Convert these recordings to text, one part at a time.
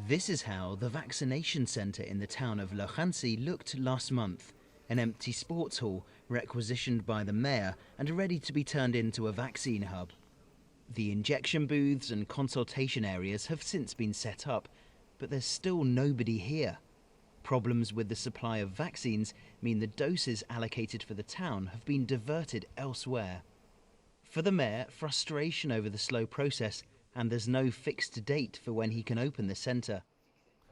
This is how the vaccination centre in the town of Logistical looked last month, an empty sports hall requisitioned by the mayor and ready to be turned into a vaccine hub. The injection booths and consultation areas have since been set up, but there's still nobody here. Problems with the supply of vaccines mean the doses allocated for the town have been diverted elsewhere. For the mayor, frustration over the slow process, and there's no fixed date for when he can open the centre.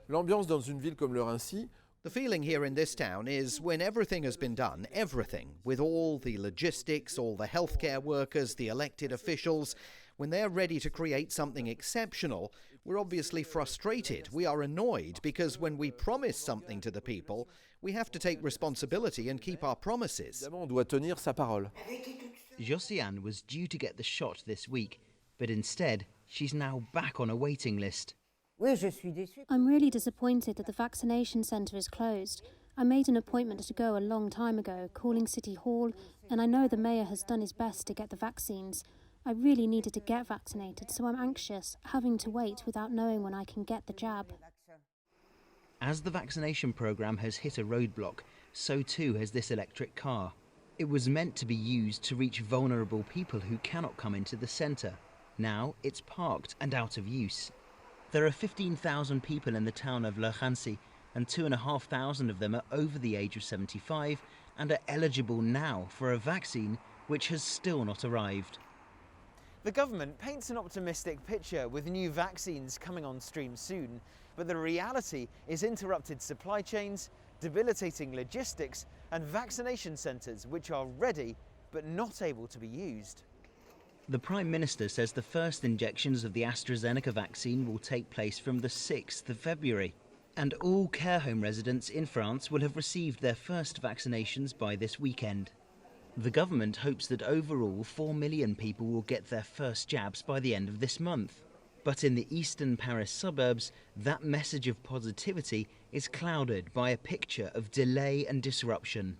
L'ambiance dans une ville comme le Raincy. The feeling here in this town is when everything has been done, everything, with all the logistics, all the healthcare workers, the elected officials, when they're ready to create something exceptional, we're obviously frustrated. We are annoyed because when we promise something to the people, we have to take responsibility and keep our promises. Évidemment, on doit tenir sa parole. Josiane was due to get the shot this week, but instead, she's now back on a waiting list. I'm really disappointed that the vaccination centre is closed. I made an appointment to go a long time ago, calling City Hall, and I know the mayor has done his best to get the vaccines. I really needed to get vaccinated, so I'm anxious, having to wait without knowing when I can get the jab. As the vaccination programme has hit a roadblock, so too has this electric car. It was meant to be used to reach vulnerable people who cannot come into the centre. Now it's parked and out of use. There are 15,000 people in the town of Logistical, and 2,500 of them are over the age of 75 and are eligible now for a vaccine which has still not arrived. The government paints an optimistic picture with new vaccines coming on stream soon, but the reality is interrupted supply chains, debilitating logistics and vaccination centres which are ready but not able to be used. The Prime Minister says the first injections of the AstraZeneca vaccine will take place from the 6th of February, and all care home residents in France will have received their first vaccinations by this weekend. The government hopes that overall 4 million people will get their first jabs by the end of this month. But in the eastern Paris suburbs, that message of positivity is clouded by a picture of delay and disruption.